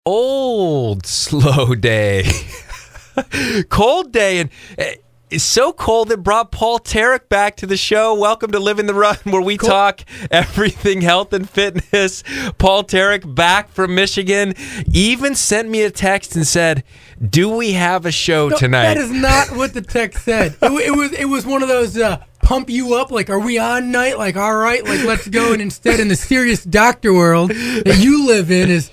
Old slow day. Cold day, and it's so cold it brought Paul Tarek back to the show. Welcome to Living the Run, where we talk everything health and fitness. Paul Tarek back from Michigan even sent me a text and said, do we have a show tonight? That is not what the text said. It was one of those pump you up, like, are we on night? Like, all right, like, let's go. And instead, in the serious doctor world that you live in is,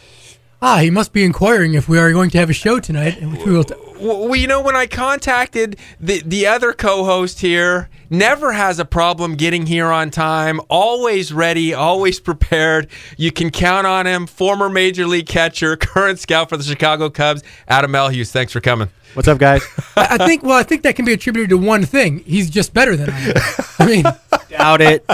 he must be inquiring if we are going to have a show tonight. Which we will well, you know, when I contacted the other co-host here, never has a problem getting here on time, always ready, always prepared. You can count on him. Former Major League catcher, current scout for the Chicago Cubs, Adam Melhuse. Thanks for coming. What's up, guys? I think that can be attributed to one thing. He's just better than I am. I mean, doubt it.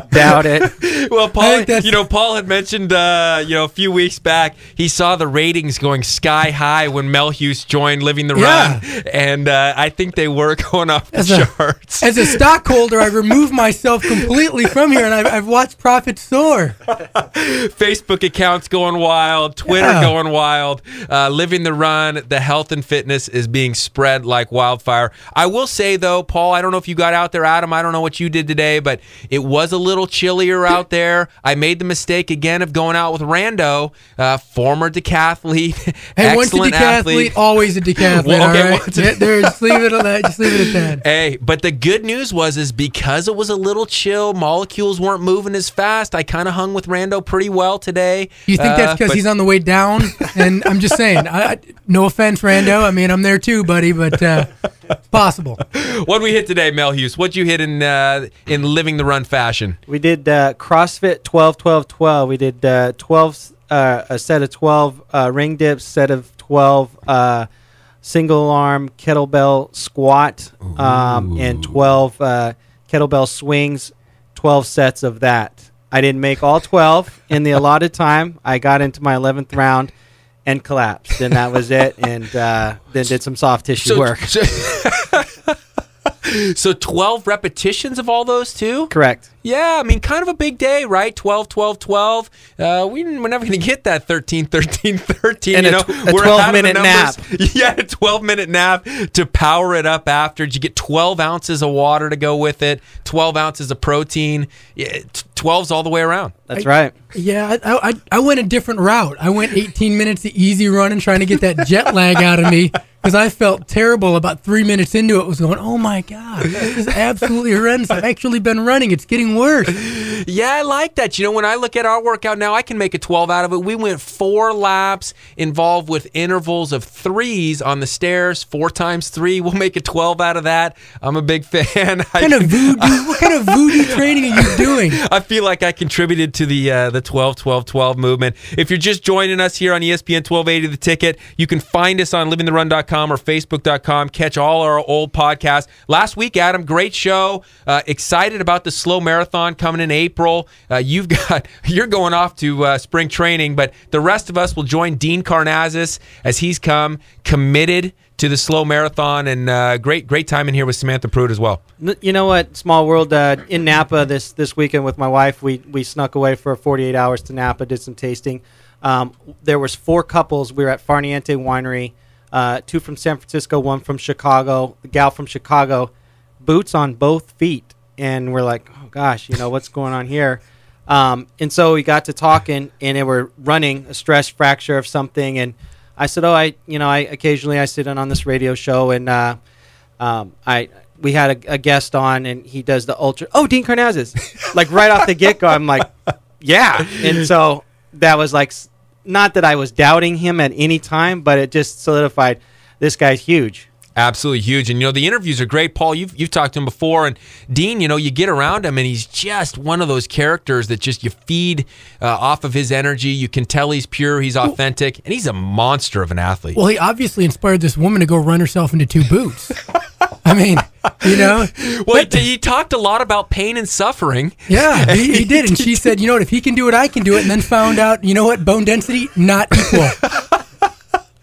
Well, Paul had mentioned, a few weeks back, he saw the ratings going sky high when Melhuse joined Living the Run, and I think they were going off the charts. As a stockholder, I removed myself completely from here, and I've watched profits soar. Facebook accounts going wild, Twitter going wild. Living the Run, the health and fitness is being spread like wildfire. I will say, though, Paul, I don't know if you got out there, Adam, I don't know what you did today, but it was a little chillier out there. I made the mistake again of going out with Rando, former decathlete, hey, once a decathlete, athlete. Always a decathlete. Well, okay, all right? Just leave it at that. Just leave it at that. Hey, but the good news is because it was a little chill, molecules weren't moving as fast. I kind of hung with Rando pretty well today. You think that's because he's on the way down? And I'm just saying, no offense, Rando. I mean, I'm there too, buddy, but it's possible. What did we hit today, Melhuse? What'd you hit in Living the Run fashion? We did CrossFit 12-12-12. We did a set of 12 ring dips, set of 12 single arm kettlebell squat, and 12 kettlebell swings, 12 sets of that. I didn't make all 12 in the allotted time. I got into my 11th round and collapsed, and that was it, and then did some soft tissue work. So 12 repetitions of all those too? Correct. Yeah, I mean, kind of a big day, right? 12, 12, 12. We're never going to get that 13, 13, 13. And a 12-minute nap. Yeah, a 12-minute nap to power it up after. Did you get 12 ounces of water to go with it? 12 ounces of protein? Yeah, 12's all the way around. That's right. Yeah, I went a different route. I went 18 minutes of easy running, trying to get that jet lag out of me. Because I felt terrible about 3 minutes into it. Was going, oh my God, this is absolutely horrendous. I've actually been running. It's getting worse. Yeah, I like that. You know, when I look at our workout now, I can make a 12 out of it. We went 4 laps involved with intervals of 3s on the stairs. 4 times 3. We'll make a 12 out of that. I'm a big fan. What kind of voodoo training are you doing? I feel like I contributed to the 12, 12, 12 movement. If you're just joining us here on ESPN 1280 The Ticket, you can find us on livingtherun.com or facebook.com. Catch all our old podcasts. Last week, Adam, great show. Excited about the slow marathon coming in April. You're going off to spring training, but the rest of us will join Dean Karnazes as he's committed to the slow marathon, and great time in here with Samantha Pruitt as well. You know what? Small world. In Napa this weekend with my wife, we snuck away for 48 hours to Napa, did some tasting. There was 4 couples. We were at Farniente Winery. 2 from San Francisco, 1 from Chicago. The gal from Chicago, boots on both feet, and we're like, oh gosh, what's going on here? And so we got to talking, and they were running a stress fracture of something, and I said, I occasionally sit in on this radio show, and we had a guest on, and he does the ultra. Oh, Dean Karnazes, like right off the get go, I'm like, yeah, and so that was like. Not that I was doubting him at any time, but it just solidified this guy's huge. Absolutely huge. And, the interviews are great. Paul, you've talked to him before. And, Dean, you get around him, and he's just one of those characters that just you feed off of his energy. You can tell he's pure, he's authentic, and he's a monster of an athlete. Well, he obviously inspired this woman to go run herself into 2 boots. I mean, Well, he talked a lot about pain and suffering. Yeah, he did. And she said, if he can do it, I can do it. And then found out, bone density, not equal.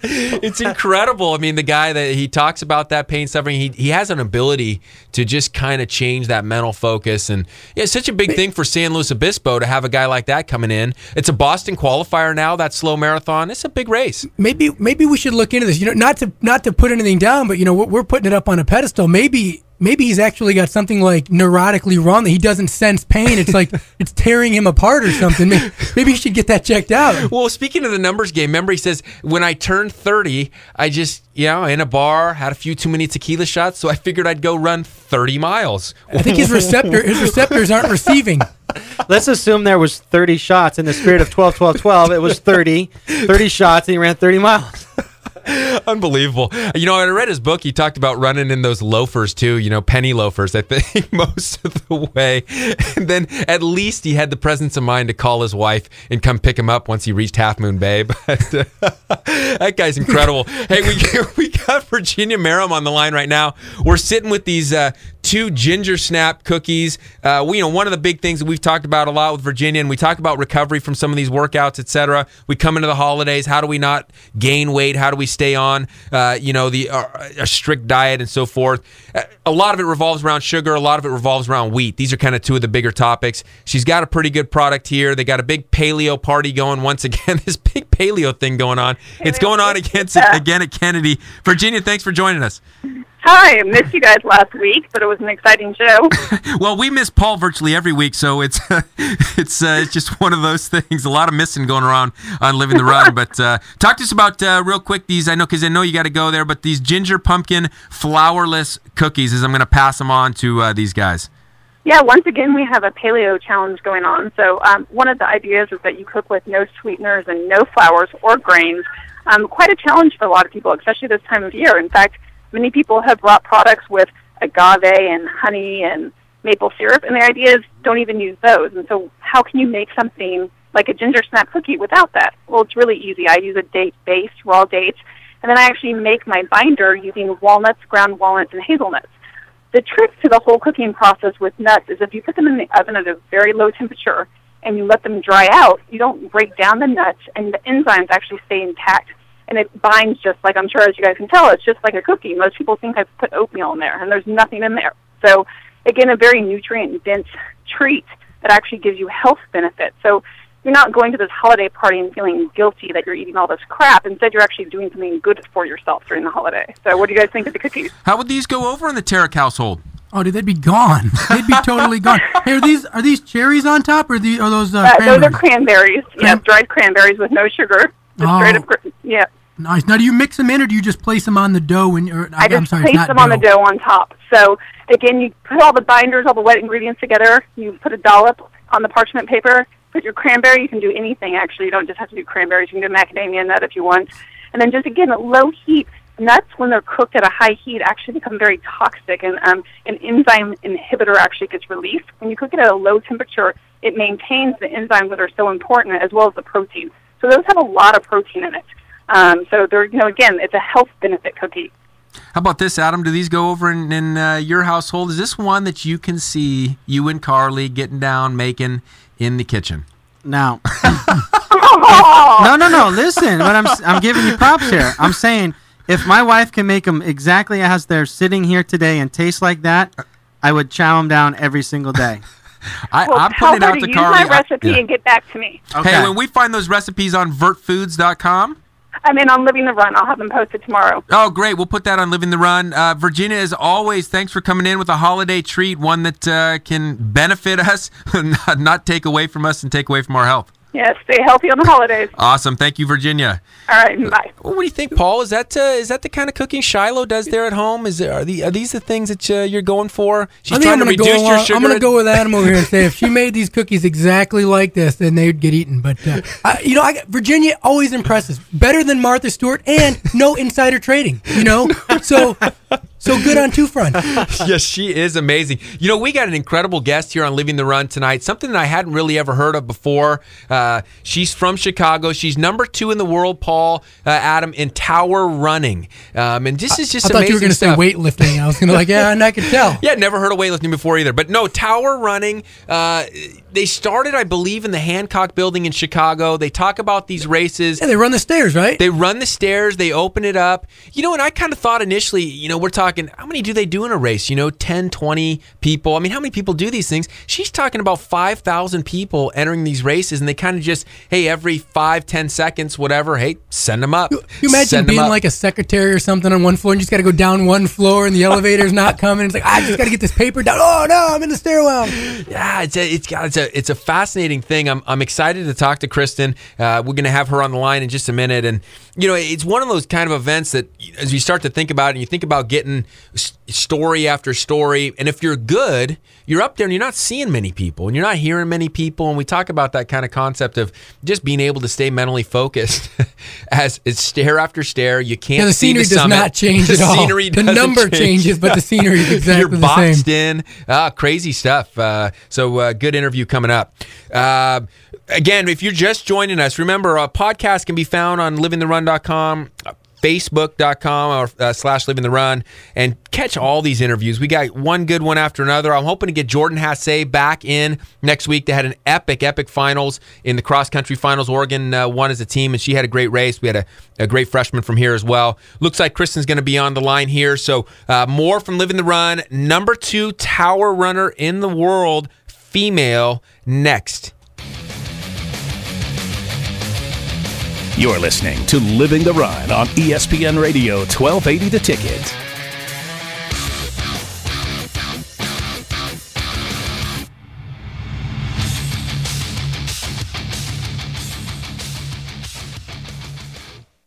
It's incredible. I mean, the guy that he talks about that pain suffering, he has an ability to just kind of change that mental focus. And yeah, it's such a big thing for San Luis Obispo to have a guy like that coming in. It's a Boston qualifier now, that slow marathon. It's a big race. Maybe we should look into this. Not to put anything down, but we're putting it up on a pedestal. Maybe he's actually got something like neurotically wrong that he doesn't sense pain. It's like it's tearing him apart or something. Maybe he should get that checked out. Well, speaking of the numbers game, remember he says, when I turned 30, I just, in a bar, had a few too many tequila shots, so I figured I'd go run 30 miles. I think his receptors aren't receiving. Let's assume there was 30 shots in the spirit of 12-12-12. It was 30 shots, and he ran 30 miles. Unbelievable. I read his book. He talked about running in those loafers too, penny loafers, I think, most of the way. And then at least he had the presence of mind to call his wife and come pick him up once he reached Half Moon Bay. But that guy's incredible. Hey, we got Virginia Merrim on the line right now. We're sitting with these 2 ginger snap cookies. One of the big things that we've talked about a lot with Virginia, and we talk about recovery from some of these workouts, etc. We come into the holidays. How do we not gain weight? How do we stay on, a strict diet and so forth? A lot of it revolves around sugar. A lot of it revolves around wheat. These are kind of 2 of the bigger topics. She's got a pretty good product here. They got a big paleo party going once again. This big paleo thing going on. It's going on again at Kennedy. Virginia, thanks for joining us. Hi, I missed you guys last week, but it was an exciting show. Well, we miss Paul virtually every week, so it's just one of those things. A lot of missing going around on Living the Run. But talk to us about real quick these. Because I know you got to go there, but these ginger pumpkin flourless cookies. As I'm going to pass them on to these guys. Yeah, once again, we have a paleo challenge going on. So one of the ideas is that you cook with no sweeteners and no flours or grains. Quite a challenge for a lot of people, especially this time of year. In fact, many people have brought products with agave and honey and maple syrup, and the idea is don't even use those. And so how can you make something like a ginger snap cookie without that? Well, it's really easy. I use a date-based, raw dates, and then I actually make my binder using walnuts, ground walnuts, and hazelnuts. The trick to the whole cooking process with nuts is if you put them in the oven at a very low temperature and you let them dry out, you don't break down the nuts, and the enzymes actually stay intact. And it binds just like, I'm sure as you guys can tell, it's just like a cookie. Most people think I've put oatmeal in there, and there's nothing in there. So, again, a very nutrient-dense treat that actually gives you health benefits. So you're not going to this holiday party and feeling guilty that you're eating all this crap. Instead, you're actually doing something good for yourself during the holiday. So what do you guys think of the cookies? How would these go over in the Tarek household? Oh, dude, they'd be gone. They'd be totally gone. Hey, are these cherries on top, or are those cranberries? Those are cranberries. Yes, dried cranberries with no sugar. Just straight up, yeah. Nice. Now, do you mix them in, or do you just place them on the dough? I just place them on the dough on top. So, again, you put all the binders, all the wet ingredients together. You put a dollop on the parchment paper. Put your cranberry. You can do anything, actually. You don't just have to do cranberries. You can do macadamia nut if you want. And then just, again, at low heat. Nuts, when they're cooked at a high heat, actually become very toxic, and an enzyme inhibitor actually gets released. When you cook it at a low temperature, it maintains the enzymes that are so important, as well as the protein. So those have a lot of protein in it. So they're, again, it's a health benefit cookie. How about this, Adam? Do these go over in your household? Is this one that you can see you and Carly getting down, making in the kitchen? No. No. Listen, but I'm giving you props here. I'm saying if my wife can make them exactly as they're sitting here today and taste like that, I would chow them down every single day. I'm putting it out to Carly. Use my recipe and get back to me. Okay. Hey, when we find those recipes on vertfoods.com. I'm in on Living the Run. I'll have them posted tomorrow. Oh, great. We'll put that on Living the Run. Virginia, as always, thanks for coming in with a holiday treat, one that can benefit us, not take away from us and take away from our health. Yes, stay healthy on the holidays. Awesome. Thank you, Virginia. All right, bye. What do you think, Paul? Is that the kind of cooking Shiloh does there at home? Are these the things that you're going for? She's trying to reduce your sugar. I'm going to go with Adam over here and say if she made these cookies exactly like this, then they would get eaten. But Virginia always impresses. Better than Martha Stewart, and no insider trading. So So good on two fronts. Yes, she is amazing. You know, we got an incredible guest here on Living the Run tonight, something that I hadn't really ever heard of before. She's from Chicago. She's number 2 in the world, Paul, Adam, in tower running. And this is just amazing. I thought you were going to say weightlifting. I was going to and I could tell. Yeah, never heard of weightlifting before either. But no, tower running. They started, I believe, in the Hancock Building in Chicago. They talk about these races. Yeah, they run the stairs, right? They run the stairs. They open it up. You know, and I kind of thought initially, we're talking, how many do they do in a race? 10, 20 people. I mean, how many people do these things? She's talking about 5,000 people entering these races, and they kind of just, hey, every 5, 10 seconds, whatever, hey, send them up. You imagine being like a secretary or something on one floor, and you just got to go down one floor, and the elevator's not coming. It's like, I just got to get this paper down. Oh, no, I'm in the stairwell. Yeah, it's a fascinating thing. I'm excited to talk to Kristin. We're going to have her on the line in just a minute. And, it's one of those kind of events that as you start to think about it, and you think about getting story after story, and if you're good, you're up there and you're not seeing many people and you're not hearing many people. And we talk about that kind of concept of just being able to stay mentally focused as it's stare after stare. You can't the see scenery the does summit. Not change at all. The number changes, but the scenery is exactly you're the same. boxed in. Crazy stuff. So good interview coming up. Again, if you're just joining us, remember, a podcast can be found on livingtherun.com, facebook.com or /livingtherun, and catch all these interviews. We got one good one after another. I'm hoping to get Jordan Hasse back in next week. They had an epic finals in the cross-country finals. Oregon won as a team, and she had a great race. We had a great freshman from here as well. Looks like Kristin's going to be on the line here. So more from Living the Run. Number 2 tower runner in the world, female, next. You're listening to Living the Run on ESPN Radio 1280 The Ticket.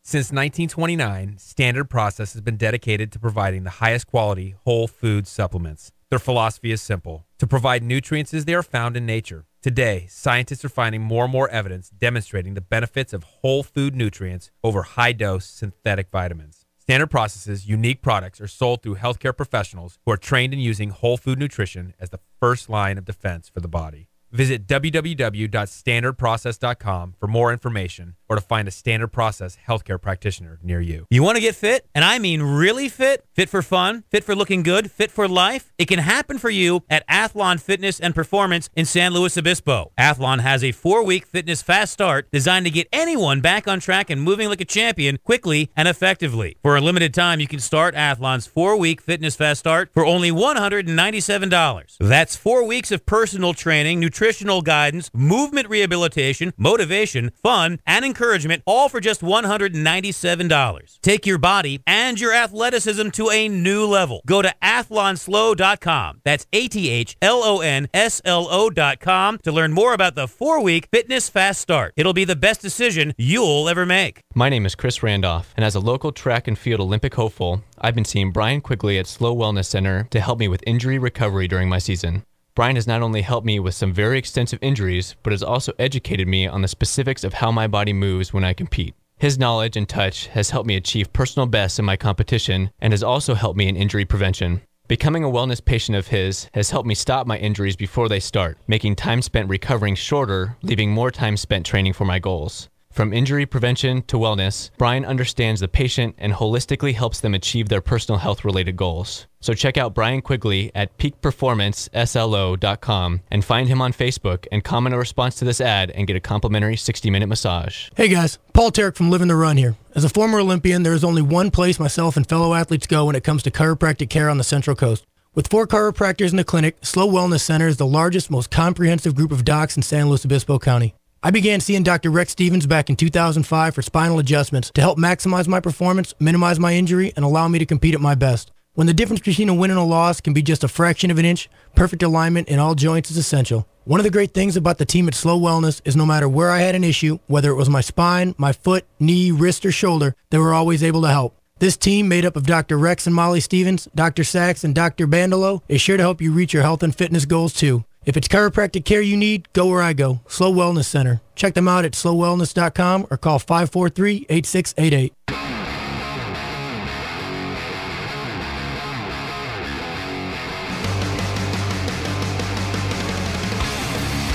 Since 1929, Standard Process has been dedicated to providing the highest quality whole food supplements. Their philosophy is simple: to provide nutrients as they are found in nature. Today, scientists are finding more and more evidence demonstrating the benefits of whole food nutrients over high-dose synthetic vitamins. Standard Process's unique products are sold through healthcare professionals who are trained in using whole food nutrition as the first line of defense for the body. Visit www.standardprocess.com for more information or to find a Standard Process healthcare practitioner near you. You want to get fit? And I mean really fit? Fit for fun? Fit for looking good? Fit for life? It can happen for you at Athlon Fitness and Performance in San Luis Obispo. Athlon has a 4-week fitness fast start designed to get anyone back on track and moving like a champion quickly and effectively. For a limited time, you can start Athlon's 4-week fitness fast start for only $197. That's 4 weeks of personal training, nutritional guidance, movement rehabilitation, motivation, fun, and encouragement, all for just $197. Take your body and your athleticism to a new level. Go to athlonslow.com. That's ATHLONSLO.com to learn more about the 4-week fitness fast start. It'll be the best decision you'll ever make. My name is Chris Randolph, and as a local track and field Olympic hopeful, I've been seeing Brian Quigley at Slow Wellness Center to help me with injury recovery during my season. Brian has not only helped me with some very extensive injuries, but has also educated me on the specifics of how my body moves when I compete. His knowledge and touch has helped me achieve personal bests in my competition and has also helped me in injury prevention. Becoming a wellness patient of his has helped me stop my injuries before they start, making time spent recovering shorter, leaving more time spent training for my goals. From injury prevention to wellness, Brian understands the patient and holistically helps them achieve their personal health-related goals. So check out Brian Quigley at peakperformanceslo.com and find him on Facebook and comment a response to this ad and get a complimentary 60-minute massage. Hey guys, Paul Tarek from Living the Run here. As a former Olympian, there is only one place myself and fellow athletes go when it comes to chiropractic care on the Central Coast. With 4 chiropractors in the clinic, Slow Wellness Center is the largest, most comprehensive group of docs in San Luis Obispo County. I began seeing Dr. Rex Stevens back in 2005 for spinal adjustments to help maximize my performance, minimize my injury, and allow me to compete at my best. When the difference between a win and a loss can be just a fraction of an inch, perfect alignment in all joints is essential. One of the great things about the team at Slow Wellness is no matter where I had an issue, whether it was my spine, my foot, knee, wrist, or shoulder, they were always able to help. This team, made up of Dr. Rex and Molly Stevens, Dr. Sachs, and Dr. Bandolo, is sure to help you reach your health and fitness goals too. If it's chiropractic care you need, go where I go, Slow Wellness Center. Check them out at slowwellness.com or call 543-8688.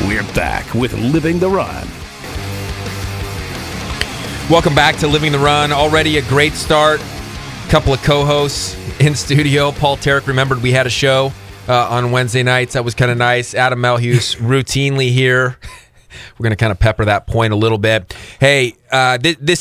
We're back with Living the Run. Welcome back to Living the Run. Already a great start. Couple of co-hosts in studio. Paul Tarek remembered we had a show on Wednesday nights. That was kind of nice. Adam Melhuse routinely here. We're going to kind of pepper that point a little bit. Hey, this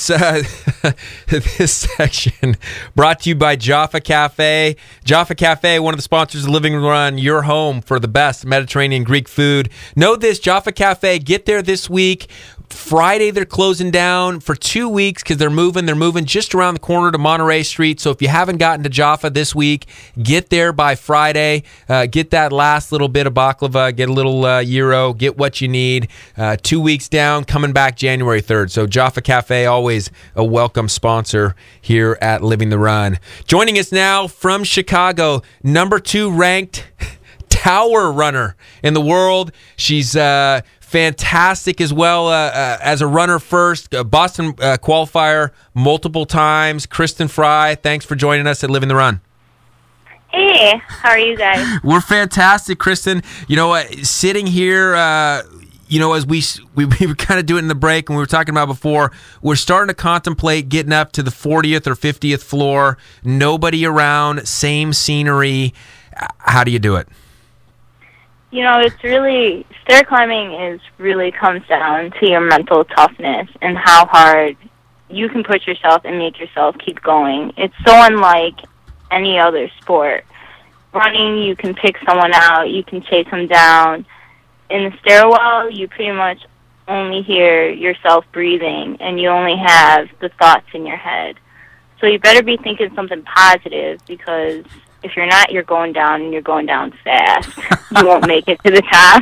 section brought to you by Jaffa Cafe. Jaffa Cafe, one of the sponsors of Living the Run, your home for the best Mediterranean Greek food. Know this, Jaffa Cafe, get there this week. Friday, they're closing down for 2 weeks because they're moving. They're moving just around the corner to Monterey Street. So if you haven't gotten to Jaffa this week, get there by Friday. Get that last little bit of baklava. Get a little gyro. Get what you need. 2 weeks down, coming back January 3rd. So Jaffa Cafe, always a welcome sponsor here at Living the Run. Joining us now from Chicago, number 2 ranked tower runner in the world. She's fantastic as well as a runner first, Boston qualifier multiple times. Kristin Frey, thanks for joining us at Living the Run. Hey, how are you guys? We're fantastic, Kristin. You know, sitting here, you know, as we were kind of doing it in the break and we were talking about before, we're starting to contemplate getting up to the 40th or 50th floor. Nobody around, same scenery. How do you do it? You know, it's really, stair climbing really comes down to your mental toughness and how hard you can push yourself and make yourself keep going. It's so unlike any other sport. Running, you can pick someone out, you can chase them down. In the stairwell, you pretty much only hear yourself breathing and you only have the thoughts in your head. So you better be thinking something positive, because if you're not, you're going down, and you're going down fast. You won't make it to the top.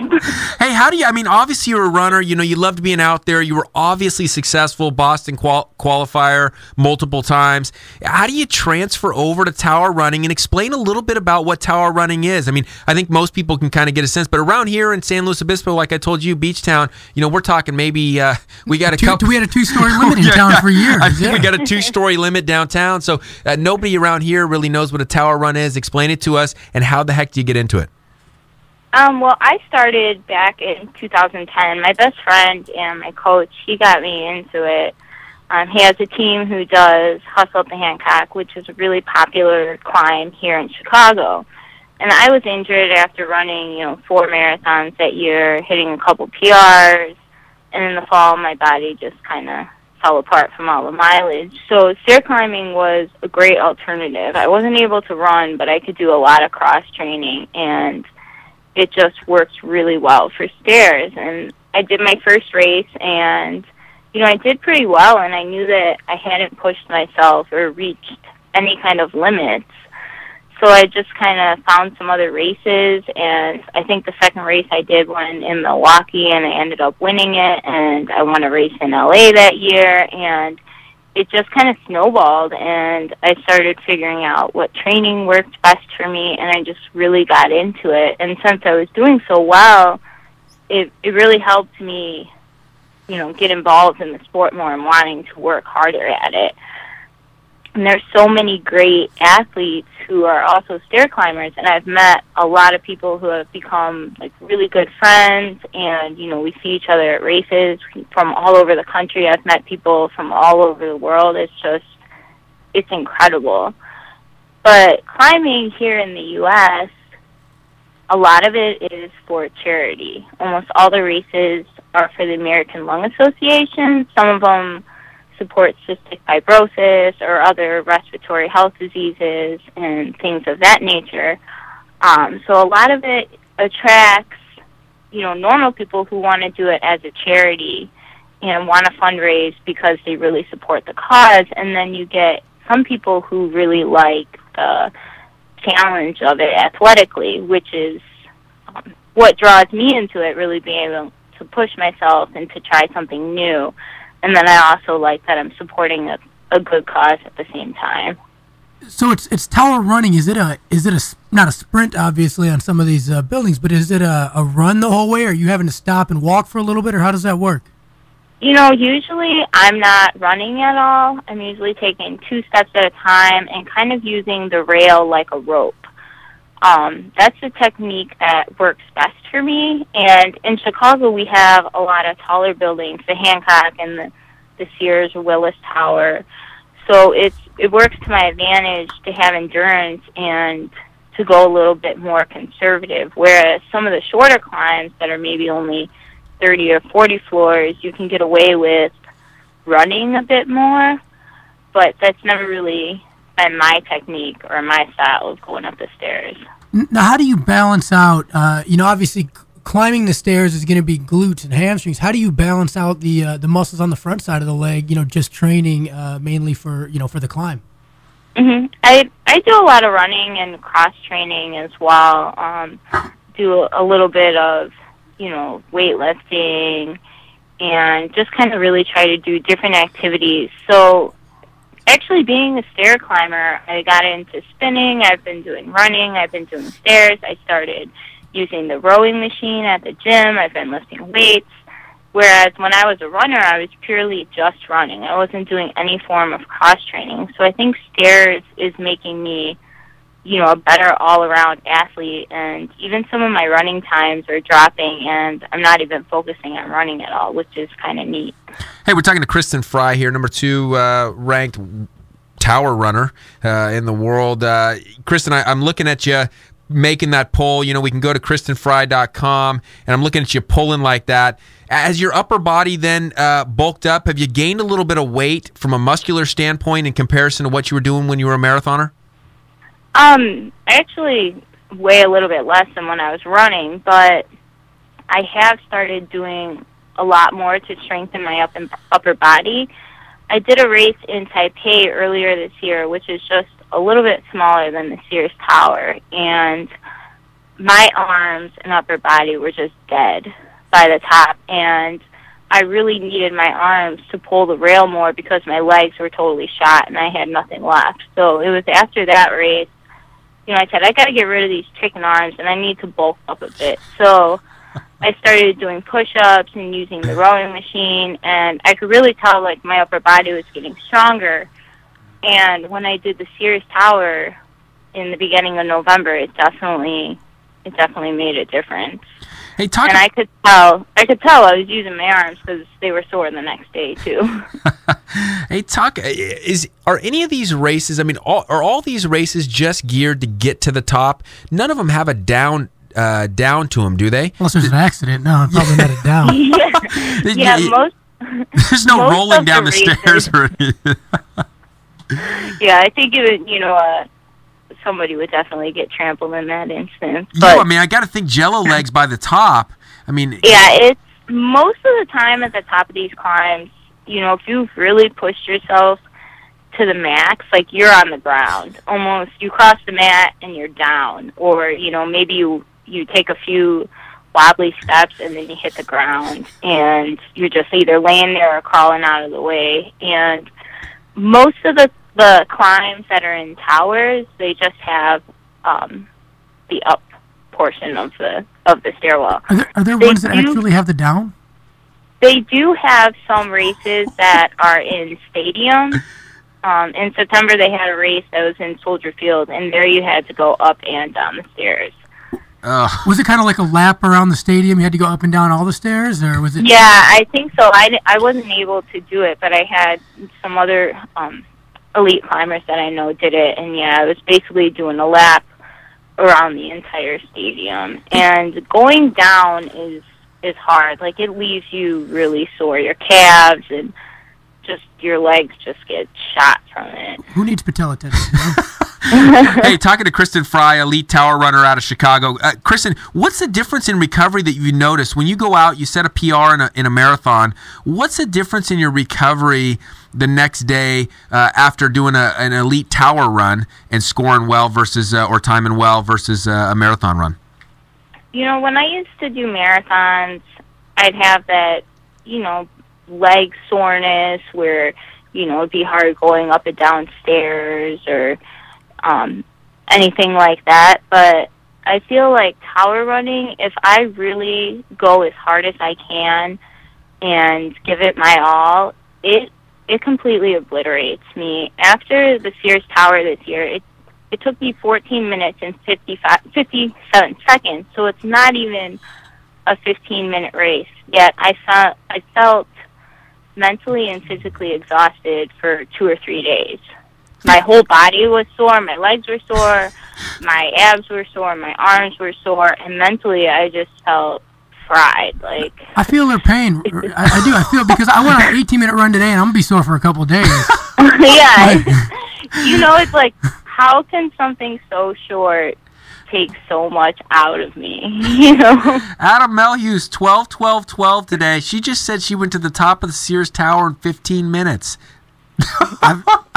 Hey, how do you, I mean, obviously you're a runner. You know, you loved being out there. You were obviously successful, Boston qualifier multiple times. How do you transfer over to tower running, and explain a little bit about what tower running is? I mean, I think most people can kind of get a sense, but around here in San Luis Obispo, like I told you, Beach Town, you know, we're talking maybe we got a couple. We had a 2-story limit in town for years. I think we got a 2-story limit downtown, so nobody around here really knows what a tower run is. Explain it to us, and how the heck do you get into it? Well, I started back in 2010. My best friend and my coach, he got me into it. He has a team who does Hustle Up the Hancock, which is a really popular climb here in Chicago. And I was injured after running, 4 marathons that year, hitting a couple PRs. And in the fall, my body just kind of fell apart from all the mileage. So stair climbing was a great alternative. I wasn't able to run, but I could do a lot of cross training, and it just worked really well for stairs. And I did my first race, and I did pretty well, and I knew that I hadn't pushed myself or reached any kind of limits. So I just kind of found some other races, and I think the second race I did one in Milwaukee, and I ended up winning it, and I won a race in LA that year, and it just kind of snowballed, and I started figuring out what training worked best for me, and I just really got into it. And since I was doing so well, it really helped me, get involved in the sport more and wanting to work harder at it. And there's so many great athletes who are also stair climbers, and I've met a lot of people who have become really good friends, and we see each other at races from all over the country. I've met people from all over the world. It's incredible. But climbing here in the U.S., a lot of it is for charity. Almost all the races are for the American Lung Association. Some of them support cystic fibrosis or other respiratory health diseases and things of that nature. So a lot of it attracts, normal people who want to do it as a charity and want to fundraise because they really support the cause. And then you get some people who really like the challenge of it athletically, which is what draws me into it, really being able to push myself and to try something new. And then I also like that I'm supporting a good cause at the same time. So it's tower running. Is it not a sprint, obviously, on some of these buildings, but is it a run the whole way? Or are you having to stop and walk for a little bit, or how does that work? Usually I'm not running at all. I'm usually taking 2 steps at a time and kind of using the rail like a rope. That's the technique that works best for me. And in Chicago, we have a lot of taller buildings, the Hancock and the Sears Willis Tower. So it works to my advantage to have endurance and to go a little bit more conservative, whereas some of the shorter climbs that are maybe only 30 or 40 floors, you can get away with running a bit more, but that's never really been my technique or my style of going up the stairs. Now, how do you balance out, obviously climbing the stairs is going to be glutes and hamstrings. How do you balance out the muscles on the front side of the leg, just training mainly for the climb? Mm-hmm. I do a lot of running and cross training as well. Do a little bit of, weightlifting and just kind of really try to do different activities. So actually being a stair climber, I got into spinning. I've been doing running. I've been doing stairs. I started using the rowing machine at the gym. I've been lifting weights. Whereas when I was a runner, I was purely just running. I wasn't doing any form of cross training. So I think stairs is making me, a better all-around athlete. And even some of my running times are dropping, and I'm not even focusing on running at all, which is kind of neat. Hey, we're talking to Kristin Frey here, number 2 ranked tower runner in the world. Kristin, I'm looking at you making that pull. We can go to KristinFrey.com, and I'm looking at you pulling like that. As your upper body then bulked up, have you gained a little bit of weight from a muscular standpoint in comparison to what you were doing when you were a marathoner? I actually weigh a little bit less than when I was running, but I have started doing a lot more to strengthen my upper body. I did a race in Taipei earlier this year, which is just a little bit smaller than the Sears Tower, and my arms and upper body were just dead by the top, and I really needed my arms to pull the rail more because my legs were totally shot and I had nothing left. So it was after that race, I said, I got to get rid of these chicken arms and I need to bulk up a bit. So I started doing push-ups and using the rowing machine, and I could really tell, my upper body was getting stronger. And when I did the Sears Tower in the beginning of November, it definitely made a difference. Hey, and I could tell I was using my arms because they were sore the next day too. Hey, are any of these races? Are all these races just geared to get to the top? None of them have a down to them, do they? Unless there's an accident. No, probably not a down. Most. There's no rolling down the stairs or anything. Yeah, I think somebody would definitely get trampled in that instance. But, I got to think jello legs by the top. Yeah, it's most of the time at the top of these climbs, if you've really pushed yourself to the max, you're on the ground. Almost, you cross the mat and you're down. Or, maybe you take a few wobbly steps and then you hit the ground and you're just either laying there or crawling out of the way. And most of the climbs that are in towers, they just have the up portion of the stairwell. Are there ones that actually have the down? They do have some races that are in stadiums. In September, they had a race that was in Soldier Field, and there you had to go up and down the stairs. Was it kind of like a lap around the stadium? You had to go up and down all the stairs, or was it? Yeah, I think so. I wasn't able to do it, but I had some other elite climbers that I know did it, and yeah, I was basically doing a lap around the entire stadium. And going down is hard. It leaves you really sore. Your calves and just your legs just get shot from it. Who needs patella tendon? Hey, talking to Kristin Frey, elite tower runner out of Chicago. Kristin, what's the difference in recovery that you notice when you go out? You set a PR in a marathon. What's the difference in your recovery the next day after doing an elite tower run and scoring well versus or timing well versus a marathon run? When I used to do marathons, I'd have that, leg soreness where, it'd be hard going up and down stairs or anything like that. But I feel like tower running, if I really go as hard as I can and give it my all, it completely obliterates me. After the Sears Tower this year, it took me 14 minutes and 57 seconds, so it's not even a 15-minute race. Yet I felt mentally and physically exhausted for 2 or 3 days. My whole body was sore, my legs were sore, my abs were sore, my arms were sore, and mentally I just felt fried. Like, I feel their pain. I do. I feel, because I went on an 18-minute run today, and I'm going to be sore for a couple of days. Yeah. You know, it's like, how can something so short take so much out of me? You know? Adam Melhuse, 12-12-12 today. She just said she went to the top of the Sears Tower in 15 minutes.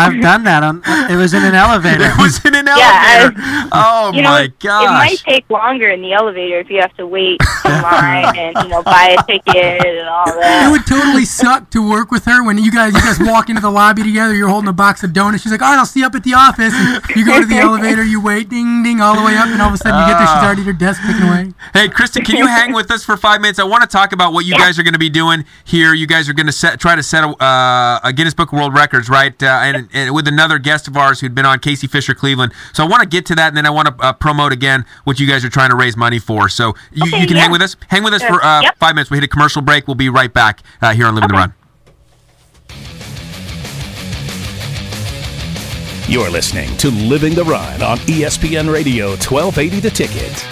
I've done that. It was in an elevator. It was in an Yeah, elevator. Oh, you know, my gosh. It might take longer in the elevator if you have to wait in line and, you know, buy a ticket and all that. It would totally suck to work with her when you guys walk into the lobby together. You're holding a box of donuts. She's like, all right, I'll see you up at the office. And you go to the elevator, you wait, ding, ding, all the way up, and all of a sudden you get there, she's already at her desk picking away. Hey, Kristin, can you hang with us for 5 minutes? I want to talk about what you guys are going to be doing here. You guys are going to try to set a Guinness Book of World Records, right? And with another guest of ours who'd been on, Casey Fisher Cleveland. So I want to get to that, and then I want to promote again what you guys are trying to raise money for. So you can hang with us. Hang with us for 5 minutes. We hit a commercial break. We'll be right back here on Living the Run. You're listening to Living the Run on ESPN Radio 1280 The Ticket.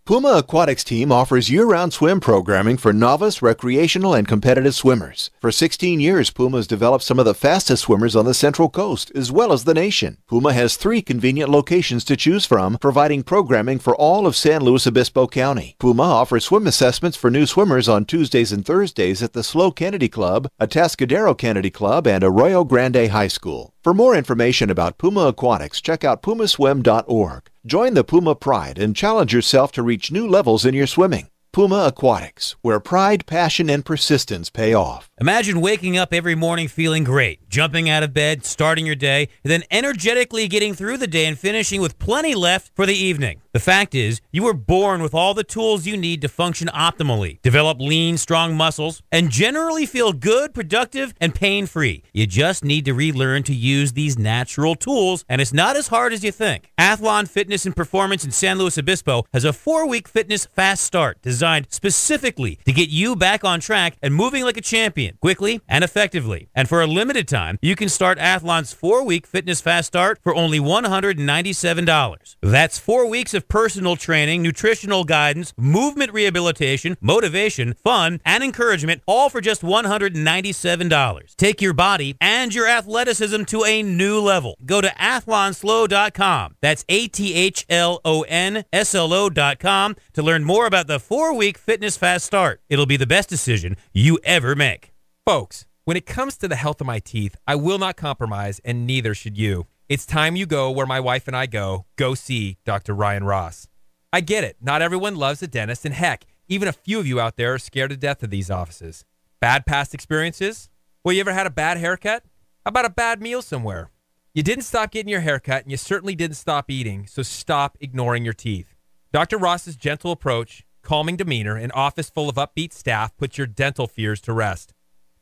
Puma Aquatics team offers year-round swim programming for novice, recreational, and competitive swimmers. For 16 years, Puma has developed some of the fastest swimmers on the Central Coast, as well as the nation. Puma has 3 convenient locations to choose from, providing programming for all of San Luis Obispo County. Puma offers swim assessments for new swimmers on Tuesdays and Thursdays at the SLO Kennedy Club, Atascadero Kennedy Club, and Arroyo Grande High School. For more information about Puma Aquatics, check out pumaswim.org. Join the Puma Pride and challenge yourself to reach new levels in your swimming. Puma Aquatics, where pride, passion, and persistence pay off. Imagine waking up every morning feeling great, jumping out of bed, starting your day, and then energetically getting through the day and finishing with plenty left for the evening. The fact is, you were born with all the tools you need to function optimally, develop lean, strong muscles, and generally feel good, productive, and pain-free. You just need to relearn to use these natural tools, and it's not as hard as you think. Athlon Fitness and Performance in San Luis Obispo has a 4-week fitness fast start designed specifically to get you back on track and moving like a champion, quickly and effectively. And for a limited time, you can start Athlon's 4-week fitness fast start for only $197. That's 4 weeks of personal training, nutritional guidance, movement rehabilitation, motivation, fun, and encouragement, all for just $197. Take your body and your athleticism to a new level. Go to athlonslo.com. That's ATHLONSLO.com to learn more about the 4-week fitness fast start. It'll be the best decision you ever make. Folks, when it comes to the health of my teeth, I will not compromise, and neither should you. It's time you go where my wife and I go see Dr. Ryan Ross. I get it. Not everyone loves a dentist, and heck, even a few of you out there are scared to death of these offices. Bad past experiences? Well, you ever had a bad haircut? How about a bad meal somewhere? You didn't stop getting your haircut, and you certainly didn't stop eating, so stop ignoring your teeth. Dr. Ross's gentle approach, calming demeanor, and office full of upbeat staff put your dental fears to rest.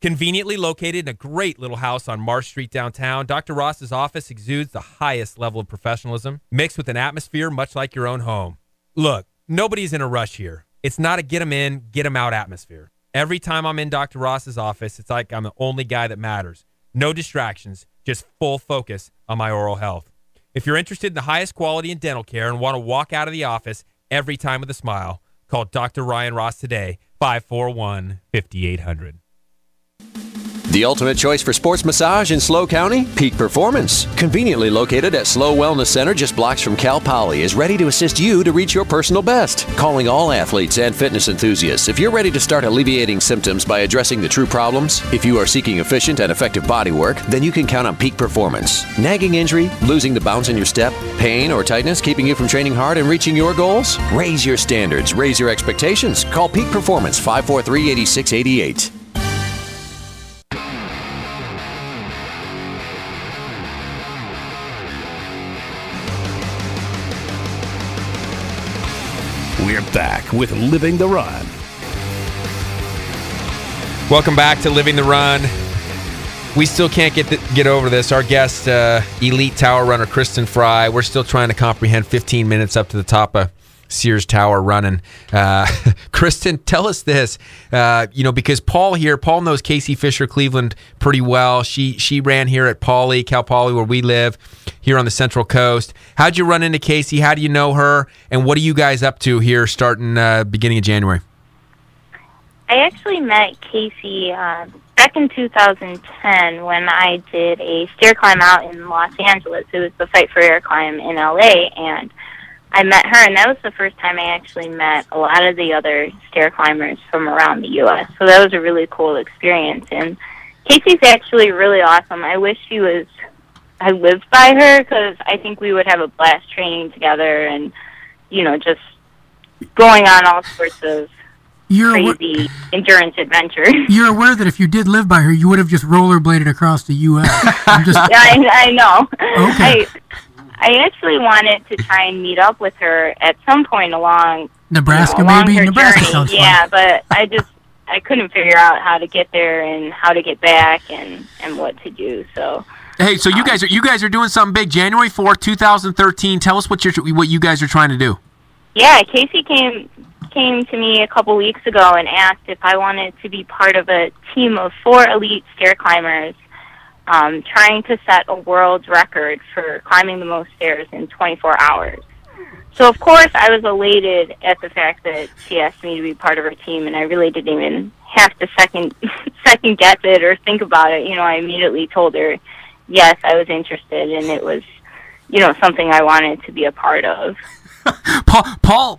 Conveniently located in a great little house on Marsh Street downtown, Dr. Ross's office exudes the highest level of professionalism, mixed with an atmosphere much like your own home. Look, nobody's in a rush here. It's not a get 'em in, get 'em out atmosphere. Every time I'm in Dr. Ross's office, it's like I'm the only guy that matters. No distractions, just full focus on my oral health. If you're interested in the highest quality in dental care and want to walk out of the office every time with a smile, call Dr. Ryan Ross today, 541-5800. The ultimate choice for sports massage in SLO County? Peak Performance. Conveniently located at SLO Wellness Center just blocks from Cal Poly is ready to assist you to reach your personal best. Calling all athletes and fitness enthusiasts. If you're ready to start alleviating symptoms by addressing the true problems, if you are seeking efficient and effective body work, then you can count on Peak Performance. Nagging injury, losing the bounce in your step, pain or tightness keeping you from training hard and reaching your goals? Raise your standards, raise your expectations. Call Peak Performance 543-8688. We're back with Living the Run. Welcome back to Living the Run. We still can't get over this. Our guest, elite tower runner Kristin Frey, we're still trying to comprehend 15 minutes up to the top of Sears Tower running. Kristin, tell us this, because Paul knows Casey Fisher Cleveland pretty well. She ran here at Cal Poly, where we live here on the Central Coast. How'd you run into Casey? How do you know her? And what are you guys up to here starting beginning of January? I actually met Casey back in 2010 when I did a stair climb out in Los Angeles. It was the Fight for Air climb in LA, and I met her, and that was the first time I actually met a lot of the other stair climbers from around the U.S., so that was a really cool experience. And Casey's actually really awesome. I wish I lived by her, because I think we would have a blast training together and, just going on all sorts of crazy endurance adventures. You're aware that if you did live by her, you would have just rollerbladed across the U.S. Yeah, I know. Okay. I actually wanted to try and meet up with her at some point along Nebraska, along maybe? her Nebraska journey. sounds fun. Yeah, but I couldn't figure out how to get there and how to get back and what to do. So Hey, so you guys are doing something big. January 4th, 2013. Tell us what you guys are trying to do. Yeah, Casey came to me a couple weeks ago and asked if I wanted to be part of a team of 4 elite stair climbers trying to set a world record for climbing the most stairs in 24 hours. So, of course, I was elated at the fact that she asked me to be part of her team, and I really didn't even have to second guess it or think about it. I immediately told her, yes, I was interested, and it was, something I wanted to be a part of.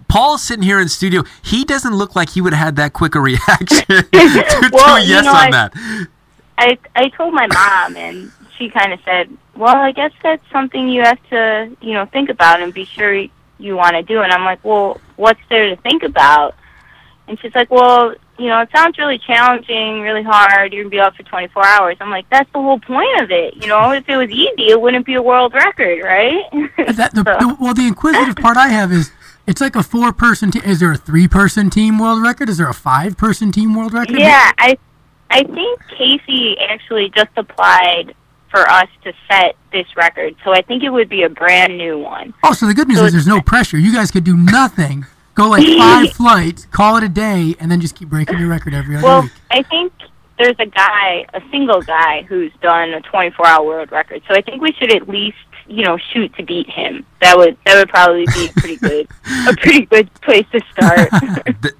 Paul's sitting here in studio. He doesn't look like he would have had that quick a reaction to a yes on that. I told my mom, and she kind of said, well, I guess that's something you have to, think about and be sure you want to do. And I'm like, well, what's there to think about? And she's like, well, it sounds really challenging, really hard. You're going to be up for 24 hours. I'm like, that's the whole point of it. If it was easy, it wouldn't be a world record, right? The inquisitive part I have is, it's like a 4-person team. Is there a 3-person team world record? Is there a 5-person team world record? Yeah, I think Casey actually just applied for us to set this record. So I think it would be a brand new one. Oh, so the good news is there's no pressure. You guys could do nothing. Go like 5 flights, call it a day, and then just keep breaking your record every other week. I think there's a single guy who's done a 24-hour world record. So I think we should at least, shoot to beat him. That would probably be a pretty good place to start.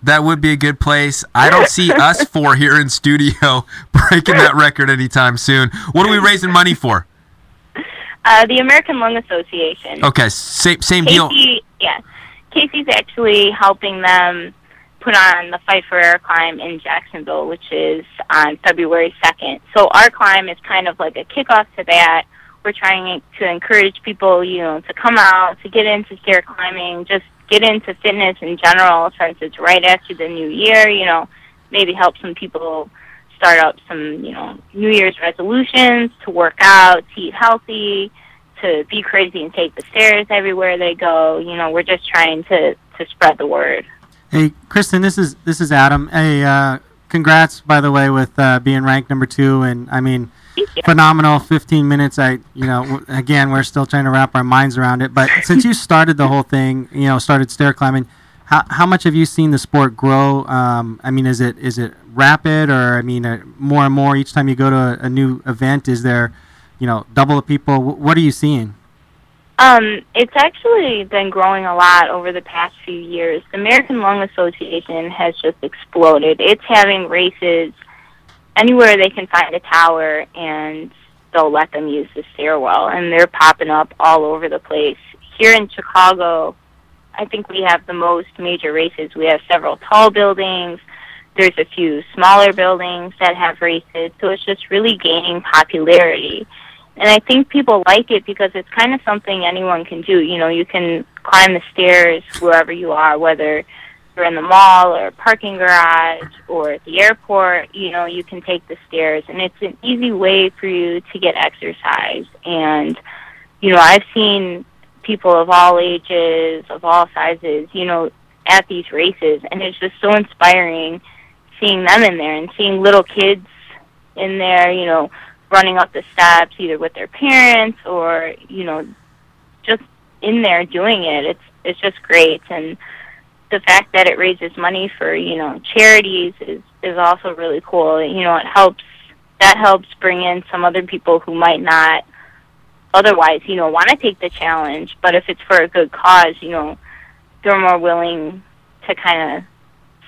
That would be a good place. I don't see us 4 here in studio breaking that record anytime soon. What are we raising money for? The American Lung Association. Okay, same deal. Yeah. Casey's actually helping them put on the Fight for Air climb in Jacksonville, which is on February 2nd. So our climb is kind of like a kickoff to that. We're trying to encourage people, to come out, to get into stair climbing, just get into fitness in general, since it's right after the new year, maybe help some people start up some, New Year's resolutions to work out, to eat healthy, to be crazy and take the stairs everywhere they go. We're just trying to spread the word. Hey, Kristin, this is Adam. Hey, congrats, by the way, with being ranked number 2. And, I mean, phenomenal 15 minutes. Again, we're still trying to wrap our minds around it. But since you started the whole thing, started stair climbing, how much have you seen the sport grow? I mean, is it rapid, or, more and more each time you go to a new event? Is there double the people? What are you seeing? It's actually been growing a lot over the past few years. The American Lung Association has just exploded. It's having races anywhere they can find a tower, and they'll let them use the stairwell, and they're popping up all over the place. Here in Chicago, I think we have the most major races. We have several tall buildings. There's a few smaller buildings that have races, so it's just really gaining popularity. And I think people like it because it's kind of something anyone can do. You can climb the stairs wherever you are, whether you're in the mall or a parking garage or at the airport. You can take the stairs, and it's an easy way for you to get exercise. And, I've seen people of all ages, of all sizes, at these races, and it's just so inspiring seeing them in there and seeing little kids in there, you know, running up the steps either with their parents or, you know, just in there doing it. It's just great. And the fact that it raises money for, you know, charities is also really cool. You know, that helps bring in some other people who might not otherwise, you know, want to take the challenge. But if it's for a good cause, you know, they're more willing to kind of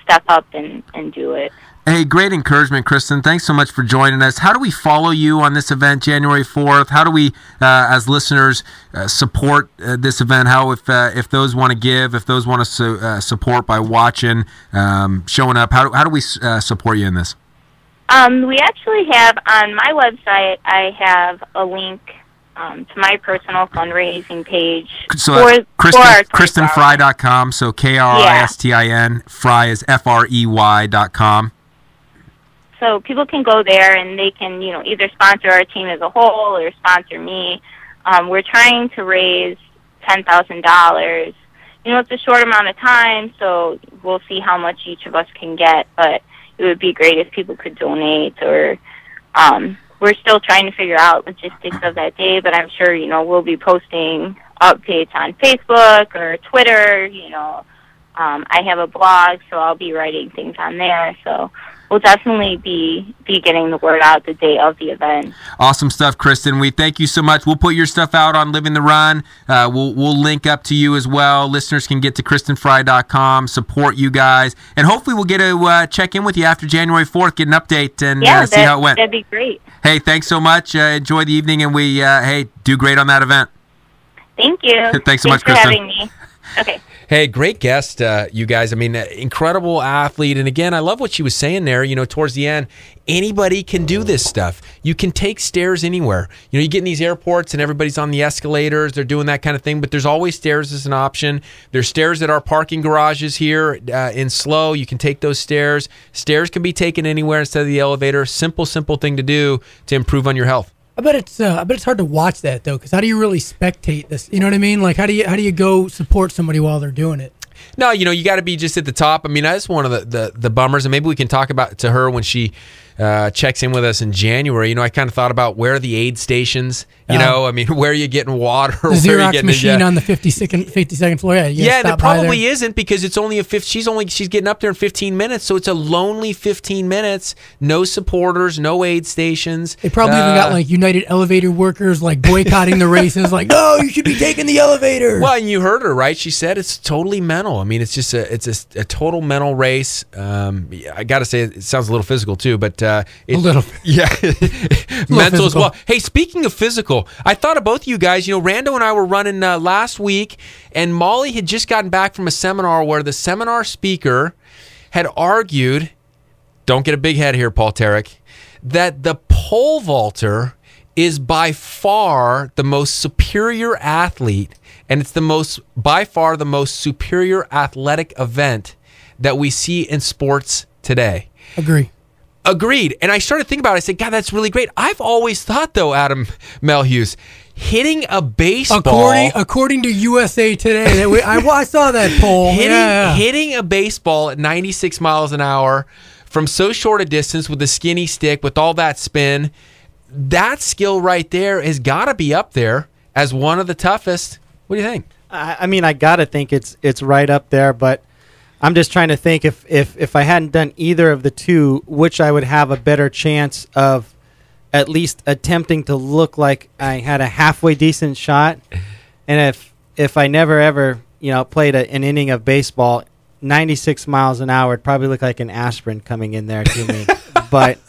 step up and do it. Hey, great encouragement, Kristin. Thanks so much for joining us. How do we follow you on this event, January 4th? How do we, as listeners, support this event? How, if those want to give, if those want to support by watching, showing up, how do we support you in this? We actually have, on my website, I have a link to my personal fundraising page. So KristinFrey.com, so Kristin, Frey is Frey.com. So people can go there and they can, you know, either sponsor our team as a whole or sponsor me. We're trying to raise $10,000. You know, it's a short amount of time, so we'll see how much each of us can get, but it would be great if people could donate, or we're still trying to figure out logistics of that day, but I'm sure, you know, we'll be posting updates on Facebook or Twitter. You know, I have a blog, so I'll be writing things on there, so we'll definitely be getting the word out the day of the event. Awesome stuff, Kristin. We thank you so much. We'll put your stuff out on Living the Run. We'll link up to you as well. Listeners can get to KristinFrey.com, support you guys, and hopefully we'll get to check in with you after January 4th, get an update, and see how it went. That'd be great. Hey, thanks so much. Enjoy the evening, and we do great on that event. Thank you. Thanks so much, for Kristin. having me. Okay. Hey, great guest, you guys. I mean, incredible athlete. And again, I love what she was saying there, you know, towards the end. Anybody can do this stuff. You can take stairs anywhere. You know, you get in these airports and everybody's on the escalators. They're doing that kind of thing. But there's always stairs as an option. There's stairs at our parking garages here in SLO. You can take those stairs. Stairs can be taken anywhere instead of the elevator. Simple thing to do to improve on your health. I bet it's hard to watch that though, because how do you really spectate this? You know what I mean? Like how do you go support somebody while they're doing it? No, you know, you got to be just at the top. I mean, that's one of the bummers, and maybe we can talk about to her when she checks in with us in January. You know, I kind of thought about where are the aid stations. You know, I mean, where are you getting water? The Xerox machine on the 52nd floor. Yeah, there probably isn't, because it's only she's getting up there in 15 minutes, so it's a lonely 15 minutes. No supporters, no aid stations. They probably even got like United Elevator workers like boycotting the races. Like, no, you should be taking the elevator. Well, and you heard her, right? She said it's totally mental. I mean, it's just a total mental race. I got to say, it sounds a little physical too, but a little, yeah, mental as well. Hey, speaking of physical, I thought of both of you guys. You know, Rando and I were running last week, and Molly had just gotten back from a seminar where the seminar speaker had argued, don't get a big head here, Paul Tarek, that the pole vaulter is by far the most superior athlete, and it's by far the most superior athletic event that we see in sports today. Agreed. And I started thinking about it. I said, God, that's really great. I've always thought, though, Adam Melhuse, hitting a baseball... According to USA Today, I saw that poll. Hitting a baseball at 96 miles an hour from so short a distance with a skinny stick, with all that spin, that skill right there has got to be up there as one of the toughest. What do you think? I mean, I got to think it's right up there, but I'm just trying to think if I hadn't done either of the two, which I would have a better chance of at least attempting to look like I had a halfway decent shot. And if I never ever, you know, played an inning of baseball, 96 miles an hour, it'd probably look like an aspirin coming in there to me. But,